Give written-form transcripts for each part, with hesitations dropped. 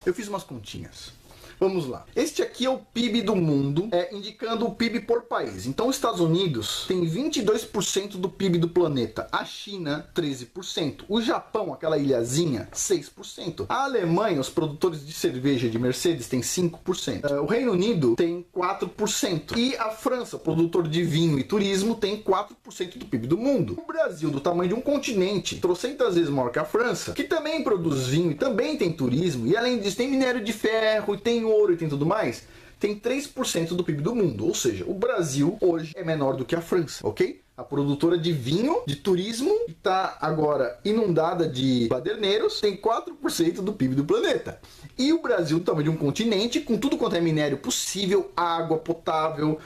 Eu fiz umas continhas. Vamos lá. Este aqui é o PIB do mundo, indicando o PIB por país. Então os Estados Unidos tem 22% do PIB do planeta. A China, 13%. O Japão, aquela ilhazinha, 6%. A Alemanha, os produtores de cerveja de Mercedes, tem 5%. O Reino Unido tem 4%. E a França, produtor de vinho e turismo, tem 4% do PIB do mundo. O Brasil, do tamanho de um continente, trocentas vezes maior que a França, que também produz vinho e também tem turismo, e além disso tem minério de ferro e tem ouro e tem tudo mais, tem 3% do PIB do mundo. Ou seja, o Brasil hoje é menor do que a França, ok? A produtora de vinho, de turismo, que está agora inundada de baderneiros, tem 4% do PIB do planeta. E o Brasil, do tamanho de um continente, com tudo quanto é minério possível, água potável,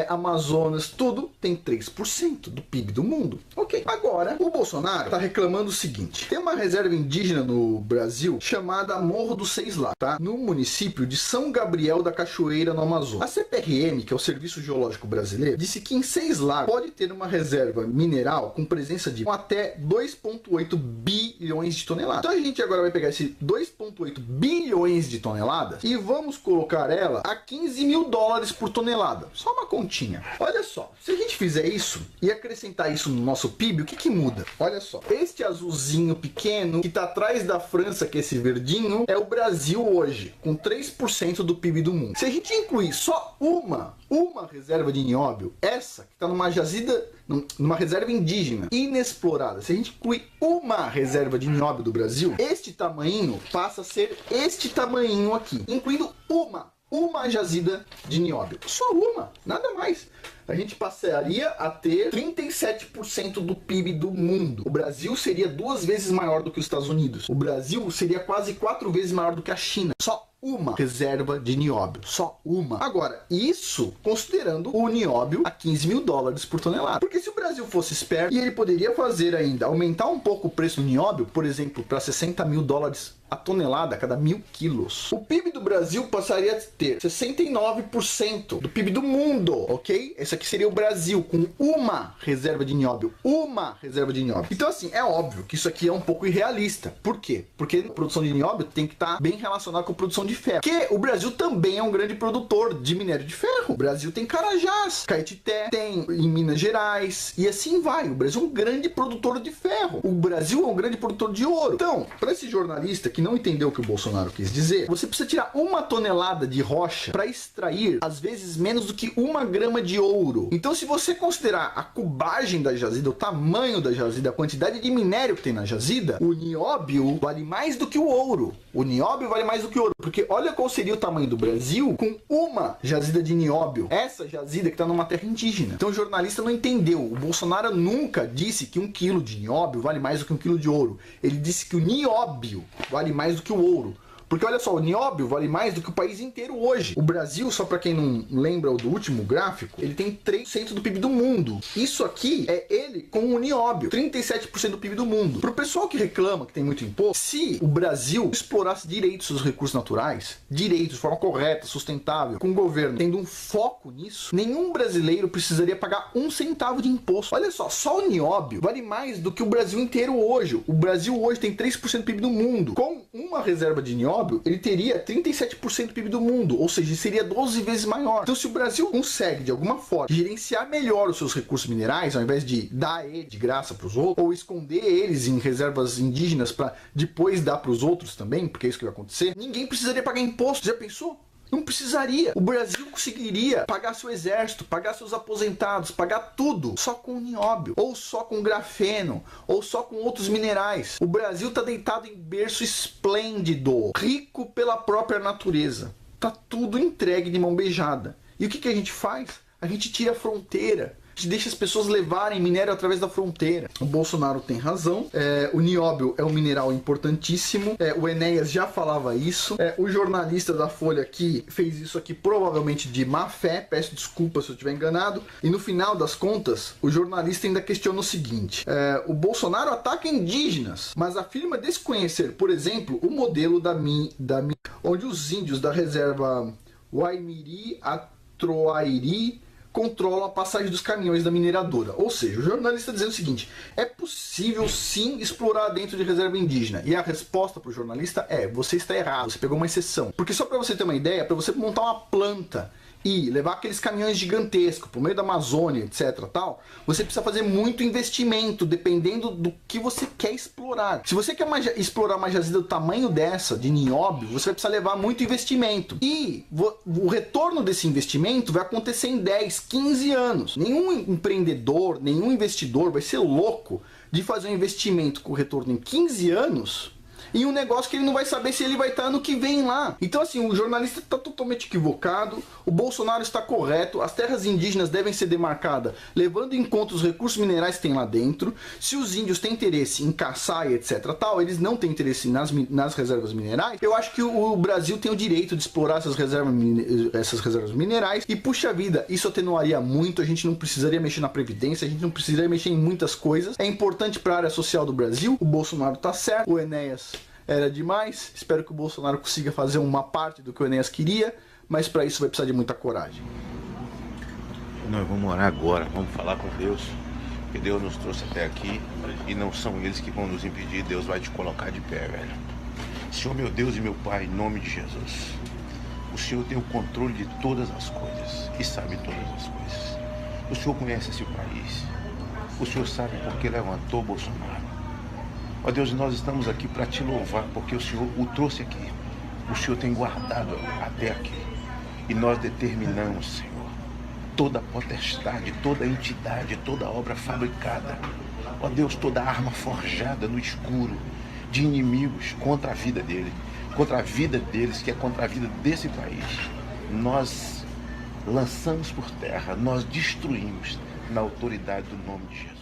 Amazonas, tudo, tem 3% do PIB do mundo. Ok. Agora, o Bolsonaro está reclamando o seguinte. Tem uma reserva indígena no Brasil chamada Morro dos Seis Lagos, tá? No município de São Gabriel da Cachoeira, no Amazonas. A CPRM, que é o Serviço Geológico Brasileiro, disse que em Seis Lagos pode ter uma reserva mineral com presença de até 2,8 bilhões de toneladas. Então a gente agora vai pegar esse 2,8 bilhões de toneladas e vamos colocar ela a 15 mil dólares por tonelada. Só uma continha. Olha só, se a gente fizer isso e acrescentar isso no nosso PIB, o que que muda? Olha só, este azulzinho pequeno que está atrás da França, que é esse verdinho, é o Brasil hoje, com 3% do PIB do mundo. Se a gente incluir só uma reserva de nióbio, essa que está numa jazida, numa reserva indígena inexplorada, se a gente incluir uma reserva de nióbio do Brasil, este tamanho passa a ser este tamanho aqui, incluindo uma jazida de nióbio. Só uma, nada mais. A gente passaria a ter 37% do PIB do mundo. O Brasil seria 2 vezes maior do que os Estados Unidos. O Brasil seria quase 4 vezes maior do que a China. Só uma reserva de nióbio. Só uma. Agora, isso considerando o nióbio a 15 mil dólares por tonelada. Porque se o Brasil fosse esperto, e ele poderia fazer ainda, aumentar um pouco o preço do nióbio, por exemplo, para 60 mil dólares a tonelada a cada 1.000 quilos. O PIB do Brasil passaria a ter 69% do PIB do mundo, ok? Esse aqui seria o Brasil, com uma reserva de nióbio. Uma reserva de nióbio. Então, assim, é óbvio que isso aqui é um pouco irrealista. Por quê? Porque a produção de nióbio tem que estar bem relacionada com a produção de ferro. Porque o Brasil também é um grande produtor de minério de ferro. O Brasil tem Carajás, Caetité, tem em Minas Gerais, e assim vai. O Brasil é um grande produtor de ferro. O Brasil é um grande produtor de ouro. Então, para esse jornalista que não entendeu o que o Bolsonaro quis dizer, você precisa tirar 1 tonelada de rocha para extrair, às vezes, menos do que 1 grama de ouro. Então, se você considerar a cubagem da jazida, o tamanho da jazida, a quantidade de minério que tem na jazida, o nióbio vale mais do que o ouro. O nióbio vale mais do que o ouro, porque olha qual seria o tamanho do Brasil com uma jazida de nióbio. Essa jazida que está numa terra indígena. Então o jornalista não entendeu. O Bolsonaro nunca disse que 1 quilo de nióbio vale mais do que 1 quilo de ouro. Ele disse que o nióbio vale mais do que o ouro. Porque olha só, o nióbio vale mais do que o país inteiro hoje. O Brasil, só para quem não lembra do último gráfico, ele tem 3% do PIB do mundo. Isso aqui é ele com o nióbio, 37% do PIB do mundo. Pro pessoal que reclama que tem muito imposto, se o Brasil explorasse direito seus recursos naturais, direito de forma correta, sustentável, com o governo tendo um foco nisso, nenhum brasileiro precisaria pagar 1 centavo de imposto. Olha só o nióbio vale mais do que o Brasil inteiro hoje. O Brasil hoje tem 3% do PIB do mundo. Com uma reserva de nióbio, ele teria 37% do PIB do mundo, ou seja, seria 12 vezes maior. Então, se o Brasil consegue, de alguma forma, gerenciar melhor os seus recursos minerais, ao invés de dar ele de graça para os outros, ou esconder eles em reservas indígenas para depois dar para os outros também, porque é isso que vai acontecer, ninguém precisaria pagar imposto. Já pensou? Não precisaria. O Brasil conseguiria pagar seu exército, pagar seus aposentados, pagar tudo só com nióbio, ou só com grafeno, ou só com outros minerais. O Brasil está deitado em berço esplêndido, rico pela própria natureza. Tá tudo entregue de mão beijada. E o que a gente faz? A gente tira a fronteira. A gente deixa as pessoas levarem minério através da fronteira. O Bolsonaro tem razão. O nióbio é um mineral importantíssimo. O Enéas já falava isso. O jornalista da Folha aqui fez isso aqui provavelmente de má fé. Peço desculpas se eu estiver enganado. E no final das contas, o jornalista ainda questiona o seguinte. O Bolsonaro ataca indígenas, mas afirma desconhecer, por exemplo, o modelo onde os índios da reserva Waimiri, Atroairi, controlam a passagem dos caminhões da mineradora. Ou seja, o jornalista dizendo o seguinte: é possível sim explorar dentro de reserva indígena. E a resposta para o jornalista é: você está errado, você pegou uma exceção. Porque só para você ter uma ideia, para você montar uma planta e levar aqueles caminhões gigantescos por meio da Amazônia, etc, tal, você precisa fazer muito investimento, dependendo do que você quer explorar. Se você quer explorar uma jazida do tamanho dessa, de nióbio, você vai precisar levar muito investimento. E o retorno desse investimento vai acontecer em 10, 15 anos. Nenhum empreendedor, nenhum investidor vai ser louco de fazer um investimento com retorno em 15 anos em um negócio que ele não vai saber se ele vai estar ano que vem lá. Então assim, o jornalista está totalmente equivocado, o Bolsonaro está correto, as terras indígenas devem ser demarcadas levando em conta os recursos minerais que tem lá dentro. Se os índios têm interesse em caçar e etc tal, eles não têm interesse nas reservas minerais, eu acho que o Brasil tem o direito de explorar essas reservas minerais e, puxa vida, isso atenuaria muito, a gente não precisaria mexer na Previdência, a gente não precisaria mexer em muitas coisas. É importante para a área social do Brasil, o Bolsonaro tá certo, o Enéas era demais, espero que o Bolsonaro consiga fazer uma parte do que o Enéas queria, mas para isso vai precisar de muita coragem. Nós vamos orar agora, vamos falar com Deus, porque Deus nos trouxe até aqui e não são eles que vão nos impedir. Deus vai te colocar de pé, velho. Senhor, meu Deus e meu Pai, em nome de Jesus, o Senhor tem o controle de todas as coisas e sabe todas as coisas. O Senhor conhece esse país, o Senhor sabe por que levantou Bolsonaro. Ó Deus, nós estamos aqui para te louvar, porque o Senhor o trouxe aqui. O Senhor tem guardado até aqui. E nós determinamos, Senhor, toda potestade, toda entidade, toda obra fabricada. Ó Deus, toda arma forjada no escuro de inimigos contra a vida dele, contra a vida deles, que é contra a vida desse país. Nós lançamos por terra, nós destruímos na autoridade do nome de Jesus.